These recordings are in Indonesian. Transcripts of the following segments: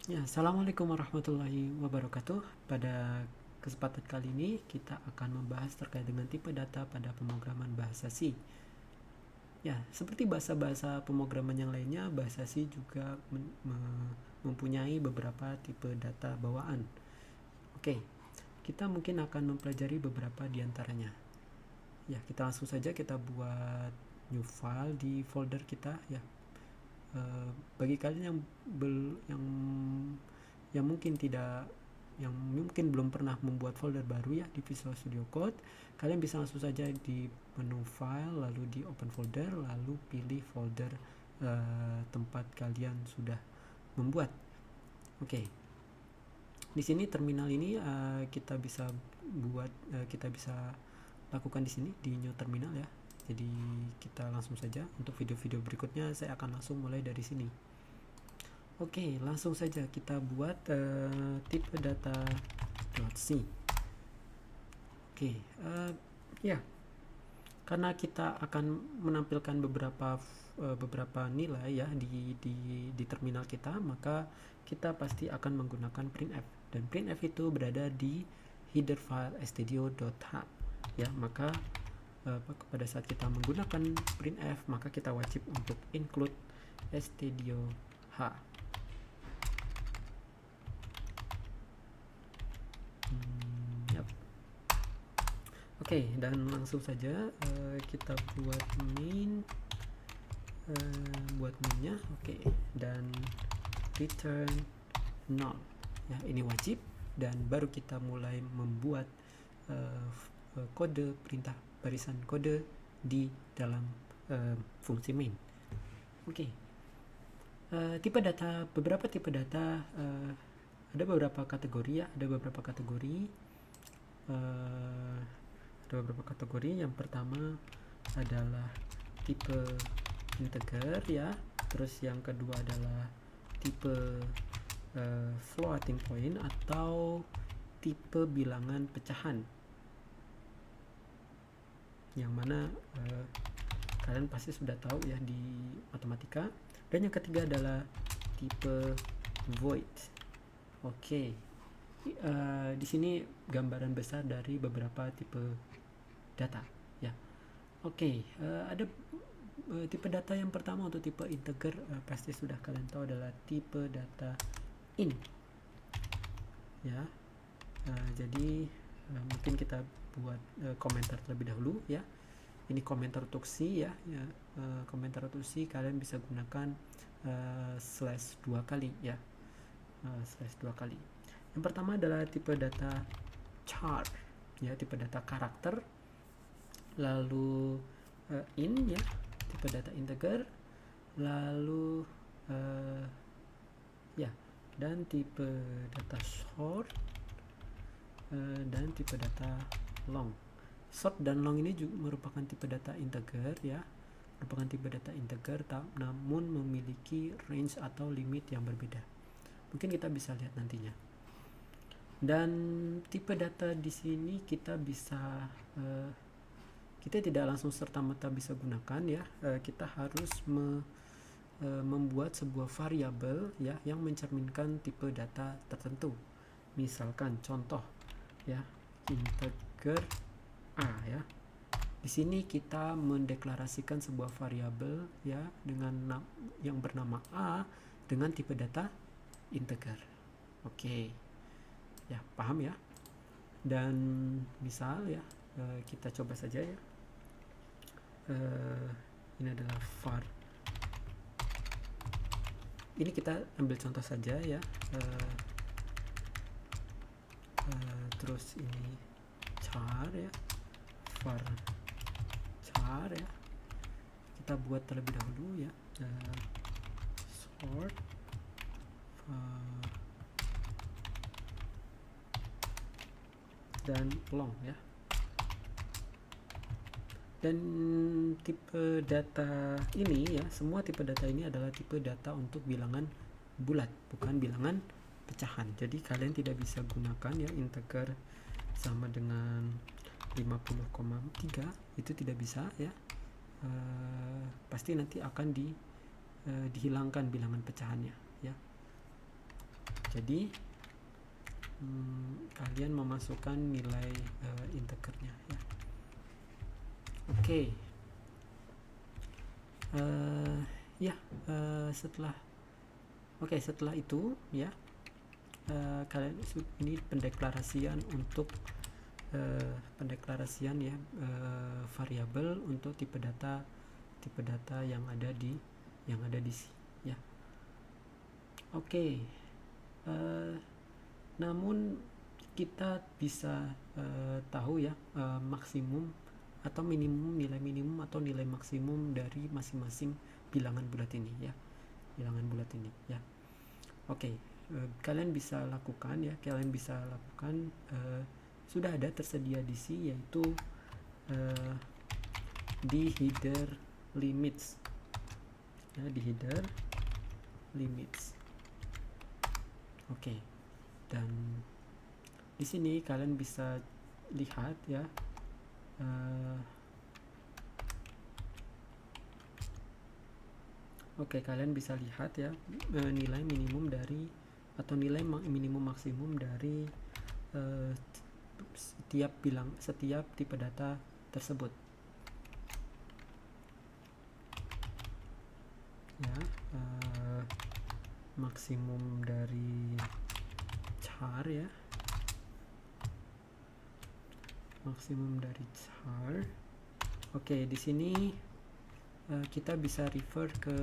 Ya, Assalamualaikum warahmatullahi wabarakatuh. Pada kesempatan kali ini kita akan membahas terkait dengan tipe data pada pemrograman bahasa C. Ya, seperti bahasa-bahasa pemrograman yang lainnya, bahasa C juga mempunyai beberapa tipe data bawaan. Oke, kita mungkin akan mempelajari beberapa di antaranya. Ya, kita langsung saja kita buat new file di folder kita ya. Bagi kalian yang mungkin belum pernah membuat folder baru ya di Visual Studio Code, kalian bisa langsung saja di menu file, lalu di open folder, lalu pilih folder tempat kalian sudah membuat. Oke. Di sini terminal ini kita bisa lakukan di sini di new terminal ya. Jadi kita langsung saja, untuk video-video berikutnya saya akan langsung mulai dari sini. Oke, langsung saja kita buat tipe data.c. Oke, ya, karena kita akan menampilkan beberapa nilai ya di terminal kita, maka kita pasti akan menggunakan printf, dan printf itu berada di header file stdio.h ya. Maka pada saat kita menggunakan printf, maka kita wajib untuk include stdio.h. Yep. Oke, dan langsung saja kita buat mainnya. Oke, dan return 0 ya, ini wajib, dan baru kita mulai membuat kode perintah barisan kode di dalam fungsi main. Oke. Beberapa tipe data, ada beberapa kategori ya, ada beberapa kategori. Yang pertama adalah tipe integer ya, terus yang kedua adalah tipe floating point atau tipe bilangan pecahan, yang mana kalian pasti sudah tahu ya di matematika. Dan yang ketiga adalah tipe void. Oke. Di sini gambaran besar dari beberapa tipe data ya. Oke, ada tipe data yang pertama untuk tipe integer, pasti sudah kalian tahu adalah tipe data int ya. Jadi mungkin kita buat komentar terlebih dahulu ya. Ini komentar untuk C ya, komentar untuk C kalian bisa gunakan slash 2 kali ya, slash 2 kali. Yang pertama adalah tipe data char ya, tipe data karakter, lalu int ya, tipe data integer, lalu ya, dan tipe data short, dan tipe data long. Short dan long ini juga merupakan tipe data integer ya, namun memiliki range atau limit yang berbeda. Mungkin kita bisa lihat nantinya. Dan tipe data di sini kita tidak langsung serta-merta bisa gunakan ya. Kita harus membuat sebuah variabel ya yang mencerminkan tipe data tertentu. Misalkan contoh ya, integer A ya. Di sini kita mendeklarasikan sebuah variabel ya dengan yang bernama A dengan tipe data integer. Oke. Ya, paham ya? Dan misal ya, kita coba saja ya. Ini adalah var. Ini kita ambil contoh saja ya. Terus ini char ya, var char ya. Kita buat terlebih dahulu ya. Sort dan long ya. Dan tipe data ini ya, semua tipe data ini adalah tipe data untuk bilangan bulat, bukan bilangan pecahan. Jadi kalian tidak bisa gunakan ya integer sama dengan 50,3, itu tidak bisa ya. Pasti nanti akan dihilangkan bilangan pecahannya ya. Jadi kalian memasukkan nilai integernya ya. Oke. Setelah itu ya, kalian ini pendeklarasian untuk variabel untuk tipe data yang ada di C ya. Oke. Namun kita bisa tahu ya maksimum atau minimum, nilai minimum atau nilai maksimum dari masing-masing bilangan bulat ini ya. Oke. Kalian bisa lakukan sudah ada tersedia di C, yaitu di header limits ya, di header limits. Oke. Dan di sini kalian bisa lihat ya, kalian bisa lihat ya nilai minimum dari atau nilai minimum maksimum dari setiap tipe data tersebut ya. Maksimum dari char ya, Oke, di sini kita bisa refer ke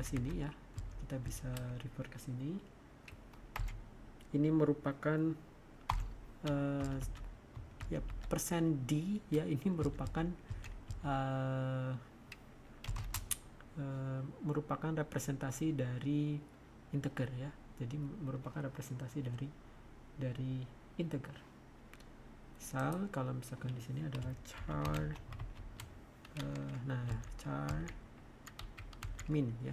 sini ya. Ini merupakan ya %d ya, ini merupakan representasi dari integer ya. Jadi merupakan representasi dari integer. Misal kalau misalkan di sini adalah char min ya,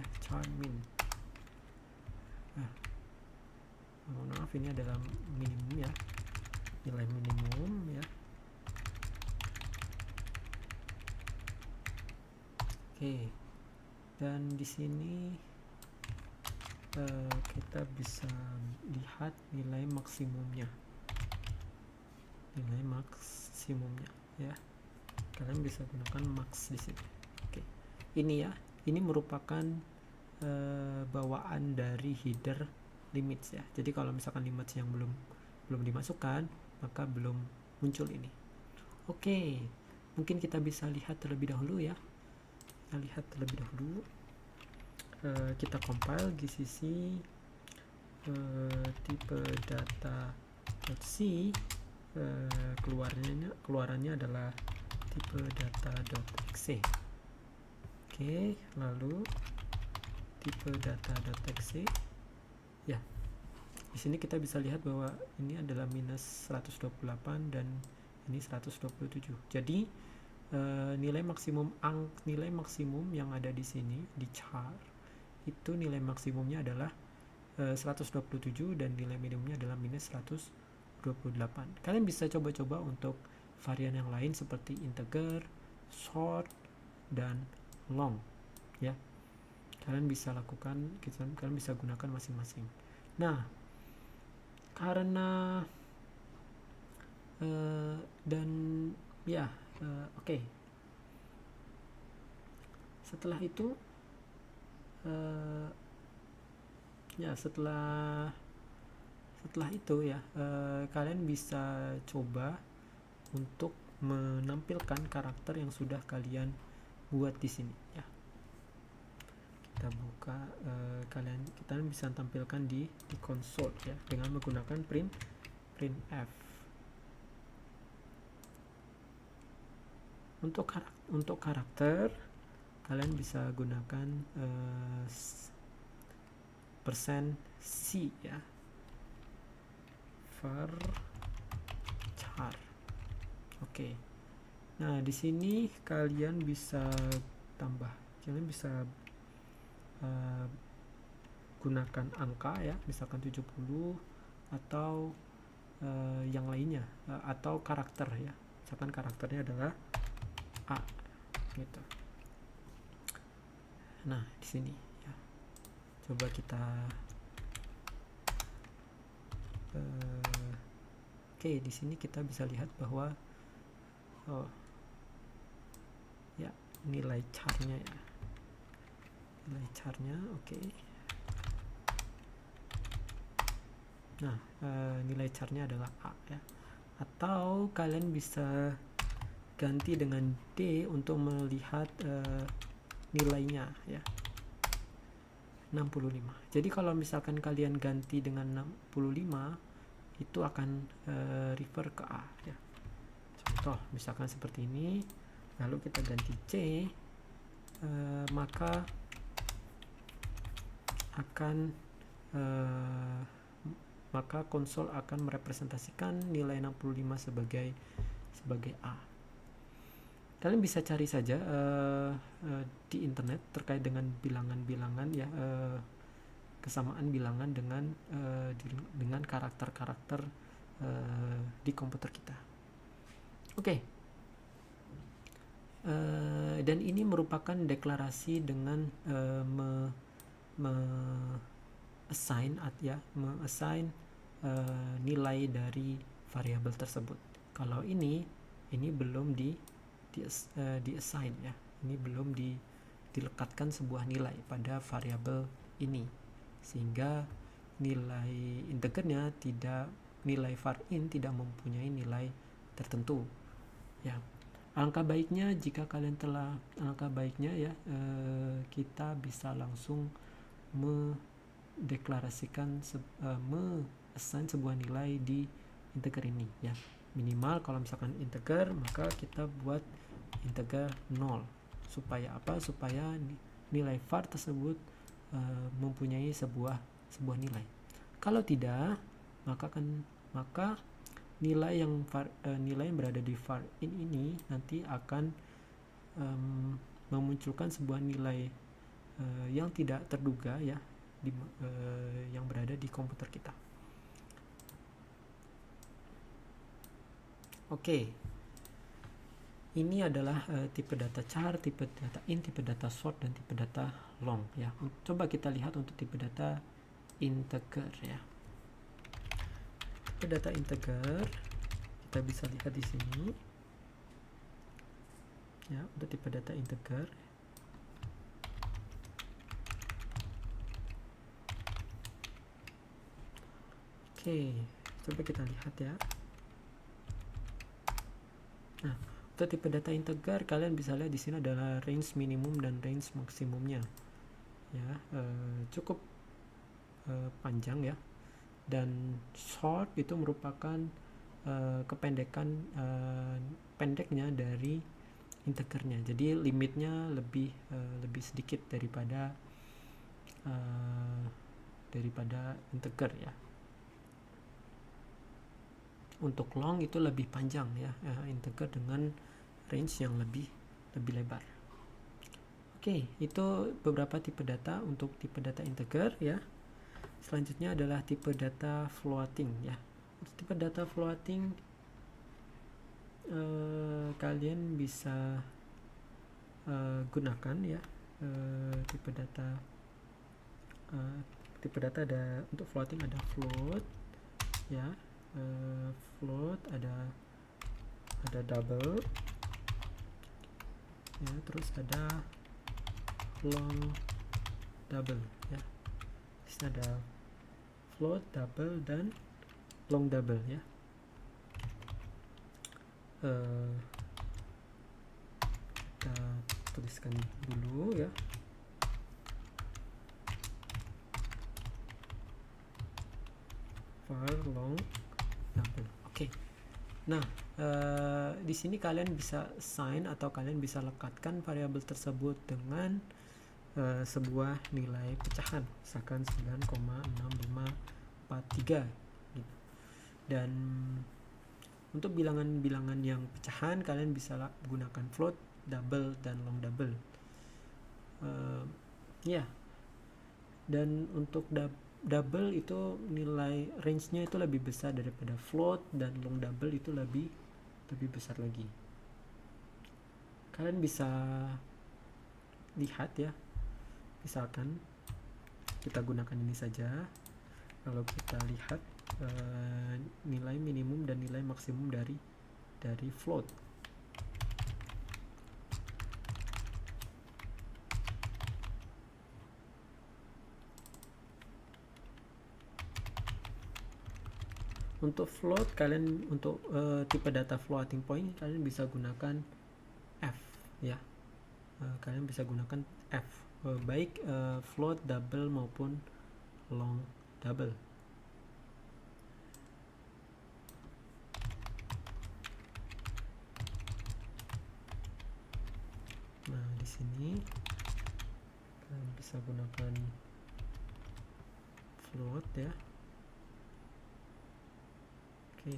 mohon maaf, ini adalah minimum ya, nilai minimum ya. Oke. Dan di sini kita bisa lihat nilai maksimumnya ya. Kalian bisa gunakan max di sini. Oke. Ini ya, ini merupakan bawaan dari header limits ya. Jadi kalau misalkan limits yang belum dimasukkan, maka belum muncul ini. Oke. Mungkin kita bisa lihat terlebih dahulu ya. Kita compile gcc tipe data.c, keluarannya adalah tipe data.exe. Oke, lalu tipe data.exe ya. Di sini kita bisa lihat bahwa ini adalah minus 128 dan ini 127. Jadi nilai maksimum yang ada di sini di char itu nilai maksimumnya adalah 127 dan nilai minimumnya adalah minus 128. Kalian bisa coba-coba untuk varian yang lain seperti integer, short, dan long ya. Kalian bisa gunakan masing-masing. Nah, karena oke. Setelah itu kalian bisa coba untuk menampilkan karakter yang sudah kalian buat di sini ya. Kita buka, kalian bisa tampilkan di konsol ya dengan menggunakan printf. Untuk karakter kalian bisa gunakan %c ya, var char. Oke. Nah, di sini kalian bisa gunakan angka ya, misalkan 70 atau yang lainnya, atau karakter ya. Misalkan karakternya adalah A gitu. Nah, di sini Coba kita oke, di sini kita bisa lihat bahwa ya, nilai charnya ya. Nilai charnya oke. Nah, nilai charnya adalah A ya. Atau kalian bisa ganti dengan D untuk melihat nilainya ya. 65. Jadi kalau misalkan kalian ganti dengan 65, itu akan refer ke A ya. Contoh misalkan seperti ini, lalu kita ganti C, maka konsol akan merepresentasikan nilai 65 sebagai A. Kalian bisa cari saja di internet terkait dengan bilangan-bilangan ya, kesamaan bilangan dengan karakter-karakter di komputer kita. Oke. Dan ini merupakan deklarasi dengan assign nilai dari variabel tersebut. Kalau ini belum di assign ya. Ini belum dilekatkan sebuah nilai pada variabel ini, sehingga nilai integernya nilai var in tidak mempunyai nilai tertentu ya. Alangkah baiknya ya, kita bisa langsung mendeklarasikan assign sebuah nilai di integer ini ya. Minimal kalau misalkan integer, maka kita buat integer 0. Supaya apa? Supaya nilai var tersebut mempunyai sebuah nilai. Kalau tidak, maka nilai yang berada di var in ini nanti akan memunculkan sebuah nilai yang tidak terduga ya, yang berada di komputer kita. Oke. Ini adalah tipe data char, tipe data int, tipe data sort, dan tipe data long ya. Coba kita lihat untuk tipe data integer ya. Tipe data integer kita bisa lihat di sini ya, untuk tipe data integer. Oke, coba kita lihat ya. Nah, untuk tipe data integer kalian bisa lihat di sini adalah range minimum dan range maksimumnya ya, cukup panjang ya. Dan sort itu merupakan kependekan pendeknya dari integernya. Jadi limitnya lebih sedikit daripada integer ya. Untuk long itu lebih panjang ya, integer dengan range yang lebih lebar. Oke, itu beberapa tipe data untuk tipe data integer ya. Selanjutnya adalah tipe data floating ya. Untuk tipe data floating kalian bisa gunakan ya, tipe data ada untuk floating, ada float ya, float, ada double ya, terus ada long double ya. Di sini ada float, double, dan long double ya. Kita tuliskan dulu ya. var long double. Oke. Nah, di sini kalian bisa assign atau kalian bisa lekatkan variabel tersebut dengan sebuah nilai pecahan, misalkan 9,6543 gitu. Dan untuk bilangan-bilangan yang pecahan kalian bisa gunakan float, double, dan long double ya. Dan untuk double itu nilai range-nya itu lebih besar daripada float, dan long double itu lebih besar lagi. Kalian bisa lihat ya, misalkan kita gunakan ini saja. Kalau kita lihat nilai minimum dan nilai maksimum dari float. Untuk float kalian untuk tipe data floating point kalian bisa gunakan F ya. Kalian bisa gunakan F baik float double maupun long double. Nah, di sini kalian bisa gunakan float ya. Oke.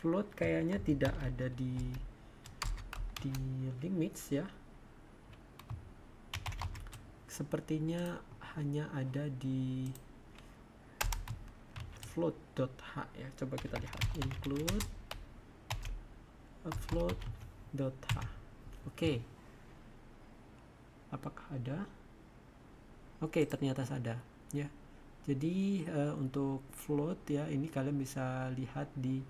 Float kayaknya tidak ada di limits ya. Sepertinya hanya ada di float.h ya. Coba kita lihat include float.h. Oke. Apakah ada? Oke, ternyata ada ya. Jadi untuk float ya, ini kalian bisa lihat di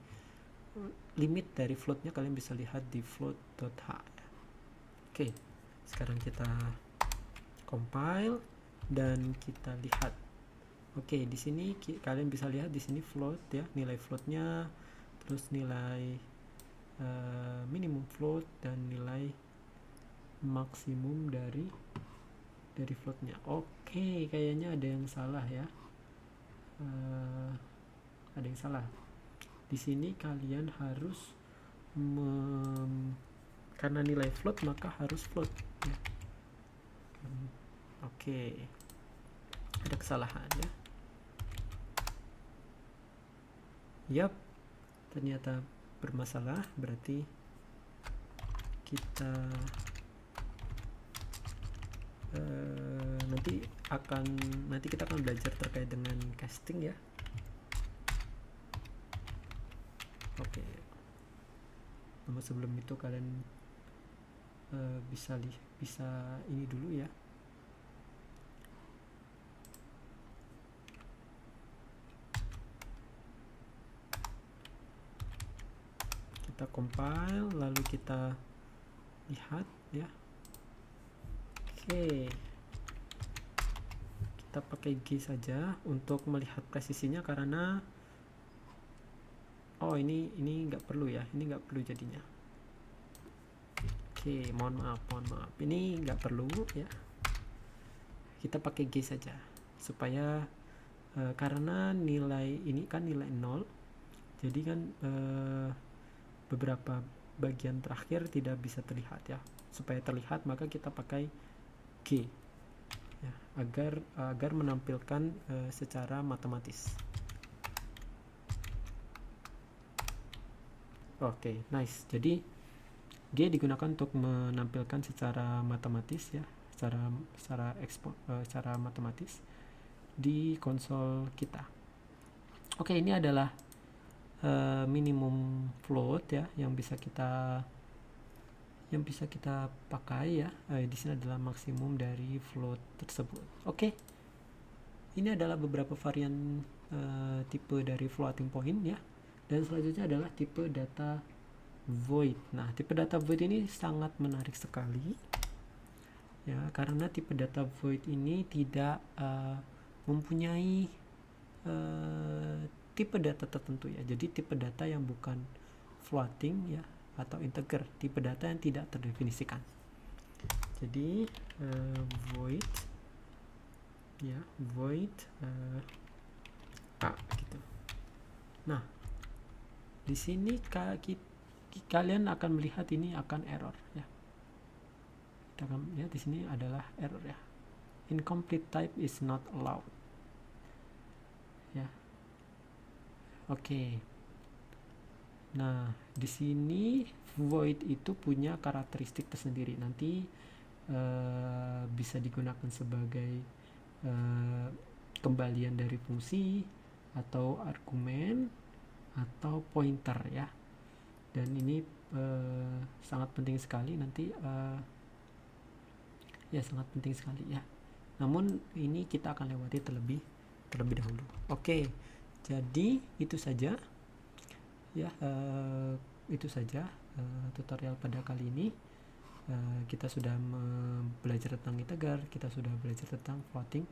limit dari floatnya, kalian bisa lihat di float.h ya. Oke, sekarang kita compile dan kita lihat. Oke, di sini kalian bisa lihat di sini float ya, nilai floatnya, terus nilai minimum float dan nilai maksimum dari floatnya. Oke, kayaknya ada yang salah ya. Ada yang salah. Di sini kalian harus karena nilai float maka harus float ya. Oke. Ada kesalahan ya. Yap, ternyata bermasalah, berarti kita nanti kita akan belajar terkait dengan casting ya. Oke. Namun sebelum itu kalian bisa ini dulu ya. Kita compile lalu kita lihat ya. Oke. Kita pakai G saja untuk melihat presisinya karena ini nggak perlu ya, ini nggak perlu jadinya. Oke, mohon maaf, ini nggak perlu ya. Kita pakai G saja supaya karena nilai ini kan nilai 0, jadi kan beberapa bagian terakhir tidak bisa terlihat ya. Supaya terlihat maka kita pakai G ya, agar menampilkan secara matematis. Oke, nice. Jadi G digunakan untuk menampilkan secara matematis ya, secara matematis di konsol kita. Oke, ini adalah minimum float ya yang bisa kita pakai ya. Di sini adalah maksimum dari float tersebut. Oke. Ini adalah beberapa varian tipe dari floating point ya. Dan selanjutnya adalah tipe data void. Nah, tipe data void ini sangat menarik sekali ya, karena tipe data void ini tidak mempunyai tipe data tertentu ya. Jadi tipe data yang bukan floating ya atau integer, tipe data yang tidak terdefinisikan. Jadi void ya, void gitu. Nah, di sini kalian akan melihat ini akan error ya. Kita akan lihat di sini adalah error ya. Incomplete type is not allowed. Ya. Oke. Nah, di sini void itu punya karakteristik tersendiri. Nanti bisa digunakan sebagai kembalian dari fungsi atau argumen atau pointer ya. dan ini sangat penting sekali nanti, ya sangat penting sekali ya. Namun ini kita akan lewati terlebih dahulu. Oke, jadi itu saja ya, itu saja tutorial pada kali ini. Kita sudah belajar tentang integer, kita sudah belajar tentang floating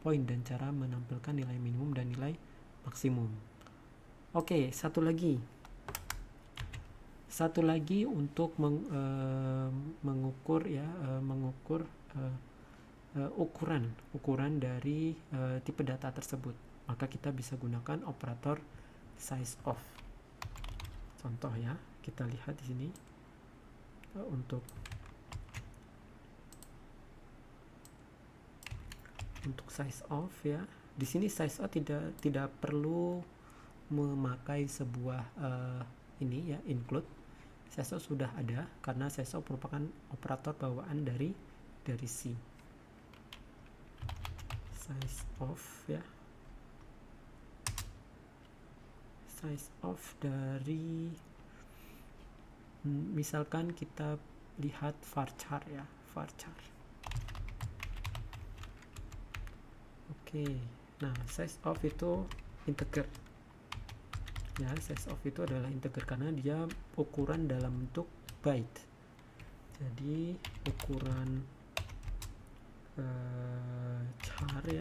point dan cara menampilkan nilai minimum dan nilai maksimum. Oke, satu lagi untuk mengukur ya, ukuran dari tipe data tersebut, maka kita bisa gunakan operator size of. Contoh ya, kita lihat di sini untuk size of ya. Di sini size of tidak perlu memakai sebuah ini ya, include. Size of sudah ada karena size of merupakan operator bawaan dari C. Size of ya, size of dari misalkan kita lihat varchar ya, varchar. Oke, nah size of itu integer ya, size of itu adalah integer karena dia ukuran dalam bentuk byte. Jadi ukuran char ya,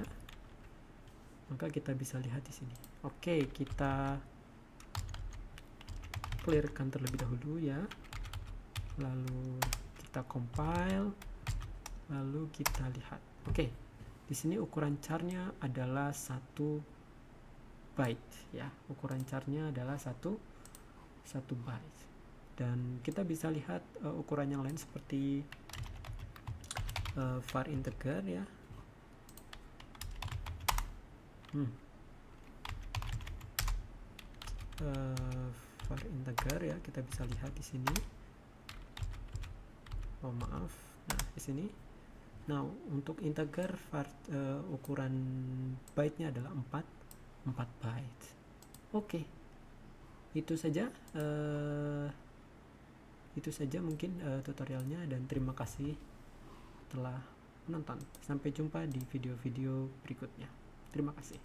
maka kita bisa lihat di sini. Oke, kita clearkan terlebih dahulu ya, lalu kita compile, lalu kita lihat. Oke, di sini ukuran charnya adalah 1 byte ya, ukuran charnya adalah 1 byte. Dan kita bisa lihat ukuran yang lain seperti var integer ya. Var integer ya, kita bisa lihat di sini. Oh maaf, nah di sini. Nah untuk integer ukuran byte-nya adalah 4 byte. Oke, itu saja mungkin tutorialnya, dan terima kasih telah menonton. Sampai jumpa di video-video berikutnya. Terima kasih.